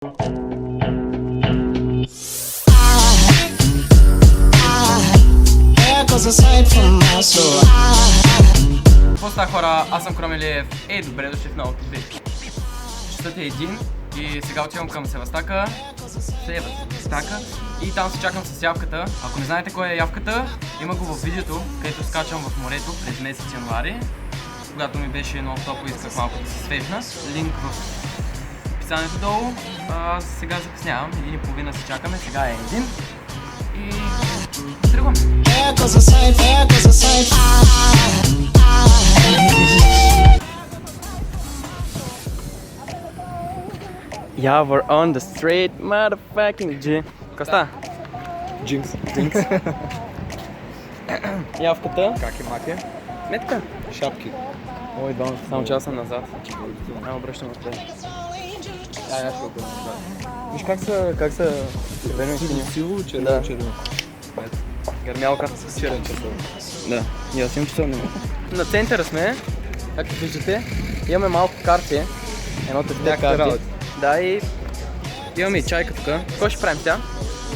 Какво става, хора? Аз съм Кромелиев. Добре дошли в новото видео. Часът е 1 и сега отивам към Севастака и там се чакам с явката. Ако не знаете кой е явката, има го в видеото, където скачам в морето през месец януари, когато ми беше много топло и исках малко да се свежна. Линк в описанието долу. Аз сега закъснявам, 1,5 се чакаме, сега е 1 и тръгваме. Yeah, we're on the street, motherfucking G. Коста? Джинкс. Явката. Как е маке? Метка. Шапки. Ой, да, само че аз съм назад. Няма обръщам от теб. Я ще го назад. Виж как са червено и синьо. Сиво, червено, червено. Гърмялка. Черен часове. Да, и аз имам часове. На центъра сме, както виждате. Имаме малко карти. Едното от тези карти. Да, и имаме и чайка тук. Какво ще правим сега?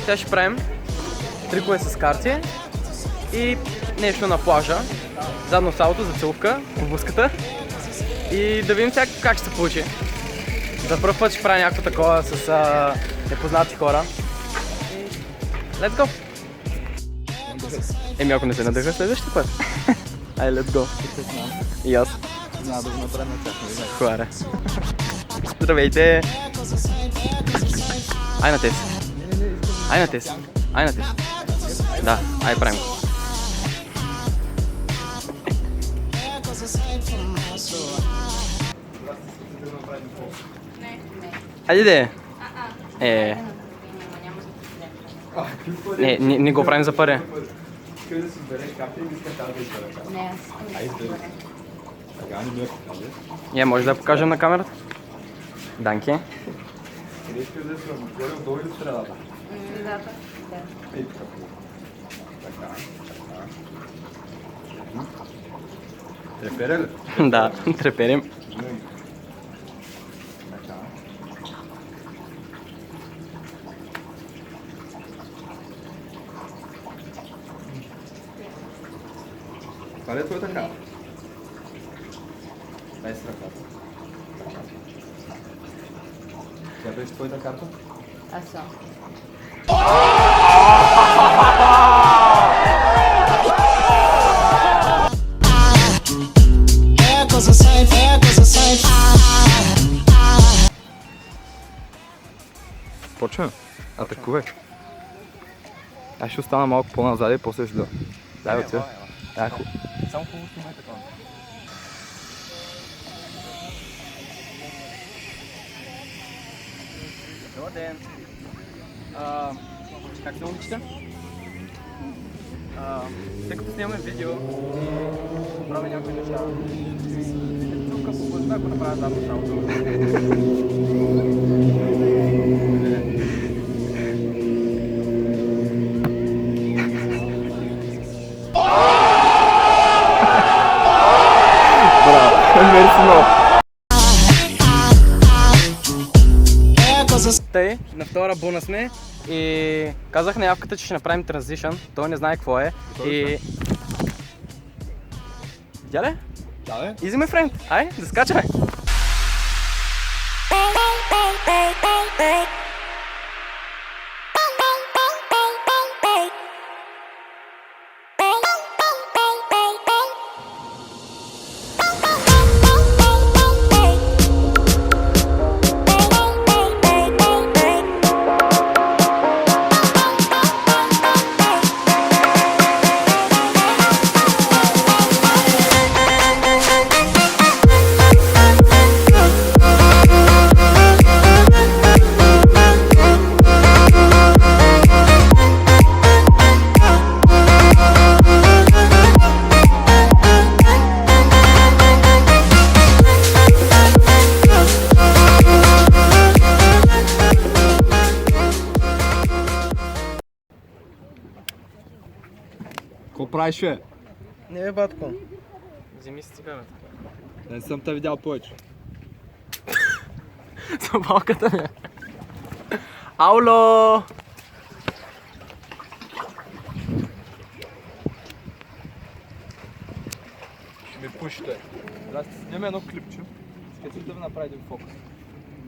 Сега ще правим трикове с карти и нещо на плажа. Задно салото за целувка по буската. И да видим сега как ще се получи. За първ път ще правя някакво такова с непознати хора. Let's go! Еми ако не се надъха следващия път. Ай, let's go! И аз. Няма да го направим на тях, нали? Хваре. Здравейте! Ай на тез. Ай на тез. Ай на тез. Да, ай правим го. Айде де! Не го правим за пари. Искай да си береш капи и искаш да избереш. Не, аз Айде. Така не ми я покажи. Може да я покажем на камерата? Данки. Къде искаш да си отгоре, отдолу или в средата? средата. Да. Ей, така. Така. Трепере ли? Да, треперим. Така. Това ли е твоята карта? Дай си ръката. Тя беше твоята карта? Аз съм. Почваме. Атакувай. Аз ще остана малко по-назад и после ще да. Дай от сега. Само хубаво снимай такова. Добър ден! Как се момичета? Тъй като снимаме видео и правим някои неща. Тук по бъзда, ако направя задно салото. Тъй, на втора буна сме и казах на явката, че ще направим транзишън. Той не знае какво е. И... Видя ли? Да, бе. Easy my friend! Ай, да скачаме! Какво правиш, бе? Не бе, батко. Вземи си цигарата. Не съм те видял повече. Собалката ми. Ауло! Ще ми пушите. Трябва да снимем едно клипче. Скачи да ви направи един фокус.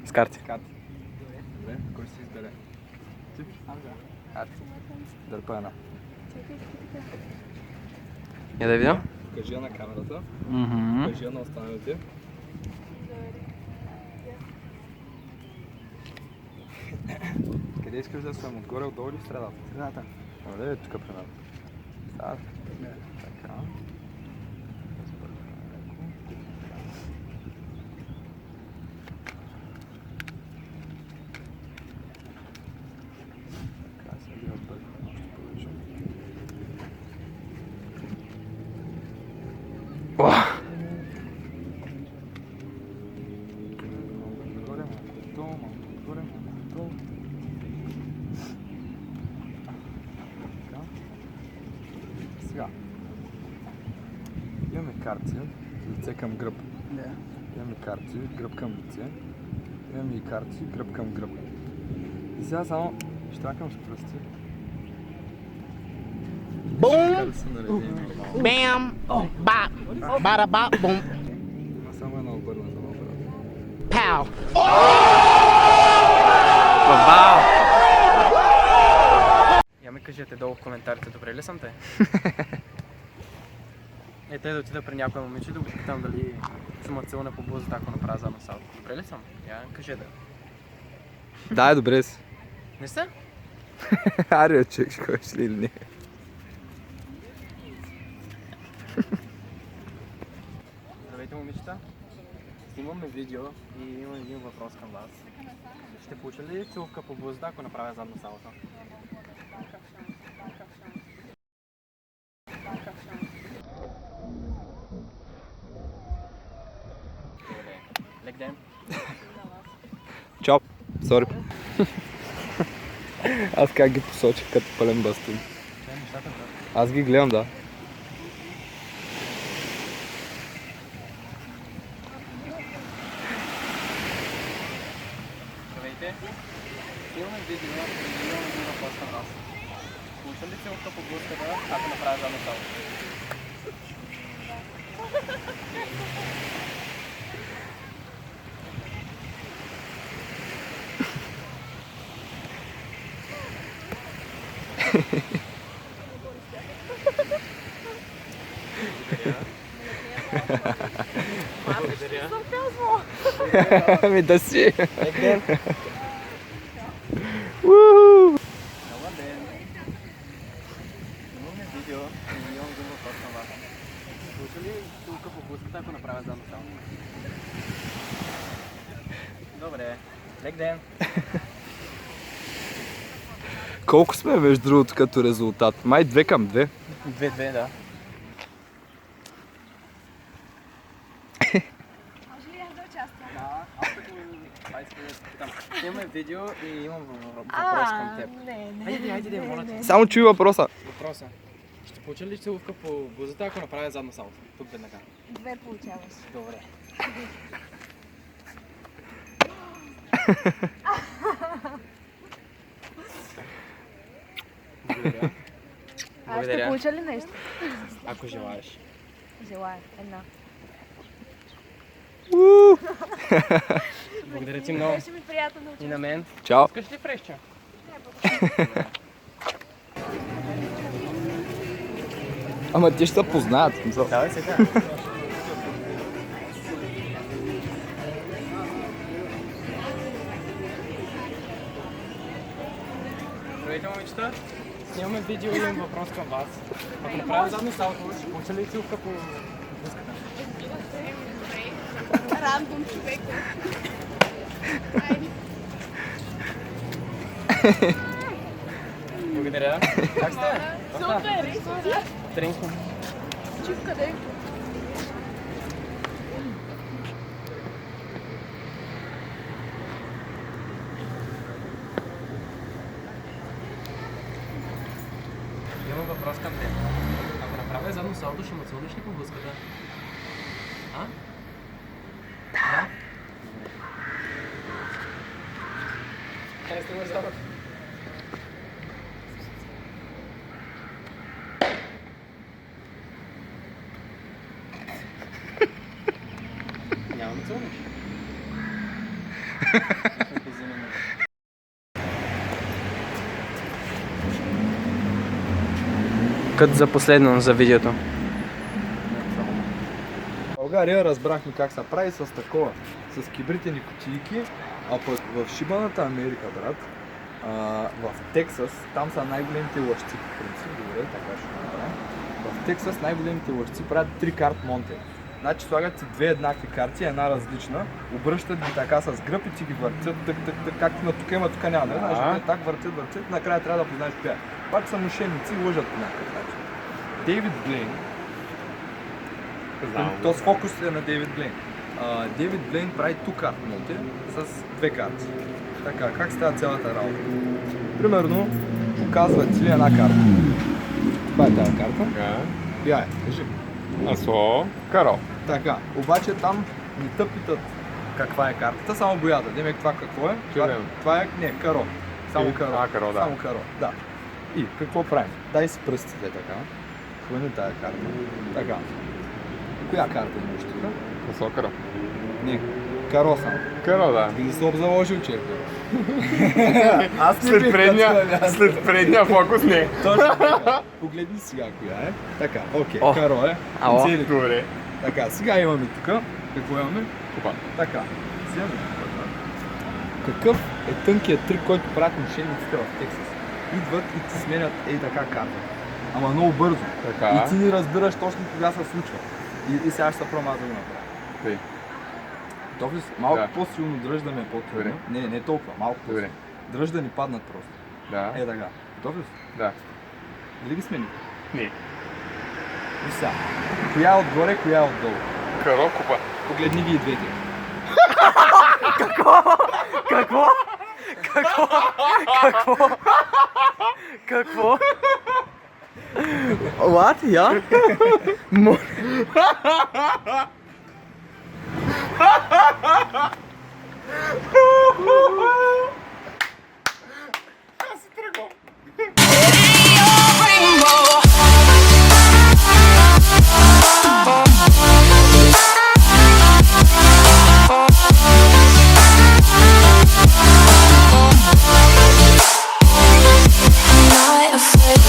С карти. Карти. Добре, кой ще се избере? Ти? Карти. Дърпа една. Я да видя? Кажи я на камерата. Мгм. Кажи я на останалите. Къде искаш да съм? Отгоре, отдолу или в средата? Средата. Добре, тук при мен. Става. Така. Така, сега да отбъркам още повече. Малко нагоре, малко отдолу, малко отгоре, малко отдолу. Така. Сега. Имаме карти, лице към гръб. Да. Имаме карти, гръб към лице. Имаме и карти, гръб към гръб. И сега само щракам с пръсти. Boom, Да се нареди нормално. bam, bop, bada bop, boom, Има само една обърната обрата. pow. Бау! Я ми кажете долу в коментарите, добре ли съм те? Те да отида при някоя момиче да го питам дали ще ме целуне по бузата, ако направя задно салто. Добре ли съм? Я кажете. Да, добре си. Не сте? Аре, чек, ще ходиш ли или не? Здравейте, момичета. Снимаме видео и имам един въпрос към вас. Ще получа ли целувка по бузата, ако направя задно салто? Лек ден. Чоп, сори. Аз как ги посочих като пълен бастун. Аз ги гледам, да. Здравейте. Снимаме видео и имам един въпрос към вас. Получа ли целувка по бузата, ако направя задно салто? Ами да си. Лек ден. Уу! Добър ден. Имаме видео и имам един въпрос към вас. Получа ли целувка по бузата, ако направя задно салто? Добре. Лек ден. Колко сме между другото като резултат? Май 2-2. 2-2, да. Може ли аз да участвам? Да, аз като... Имаме видео и имам въпрос към теб. Не. Хайде, моля те. Само чуй въпроса. Въпроса. Ще получа ли целувка по бузата, ако направя задно салто? Тук веднага. 2 получаваш. Добре. Благодаря. А аз ще получа ли нещо? Ако желаеш. Желая. Една. Благодаря ти много. Беше ми приятно да И участвам. на мен. Чао. Искаш ли фреща? Ама те ще се познаят. смисъл. Давай сега. Здравейте, момичета. Снимаме видео и имам въпрос към вас. Ако направя задно салто, ще получа ли целувка по бузката? Рандом човек. Благодаря. Как сте? Супер! Тренко. Чувка да е. Имам въпрос към теб. Ако направя задно салто, ще ме целунеш ли по бузката? А? Да? Няма да целунеш. Кът за последно за видеото. В България разбрахме как се прави с такова, с кибритени кутийки, а пък в шибаната Америка, брат, в Тексас, там са най-големите лъжци, по принцип, добре, така ще го направим. В Тексас най-големите лъжци правят 3 карт монте. Значи слагат си две еднакви карти, една различна, обръщат ги така с гръб и ти ги въртят, както на тук има, тук няма, не знаеш, так въртят, накрая трябва да познаеш коя. Пак са мошенници и лъжат по някакъв начин. Дейвид Блейн, то с фокус е на Дейвид Блейн. Дейвид Блейн прави two-card монте с две карти. Така, как става цялата работа? Примерно, показва ти една карта. Това е тази карта. Я е, кажи. Асо, каро. Така, обаче там не те питат каква е картата, само боята. Демек това какво е? Това е, не, каро. Само каро. Каро, да. Само каро, да. И какво правим? Дай си пръстите така. Хвани тая карта. Така. Коя карта имаш тук? Асо, каро. Не, каро само. Каро, да. Не съм заложил черта. Аз не След предния фокус не. Точно така. Погледни сега коя е. Така, окей, каро е. Ало. Цели. Добре. Така, сега имаме тук. Какво имаме? Купа. Така, вземаме. Какъв е тънкият трик, който правят мошенниците в Тексас? Идват и ти сменят така карта. Ама много бързо. Така. И ти не разбираш точно кога се случва. И сега ще се промаза да го направя. Тъй. Тофис, малко Да. по-силно дръж да ми е по-трудно. Не толкова, малко Добре. по-силно. Дръж да ни паднат просто. Да. Е така. Готов ли си? Да. Дали ги смени? Не. И сега. Коя е отгоре, коя е отдолу? Каро, купа. Погледни ги и двете. Какво? What? Я?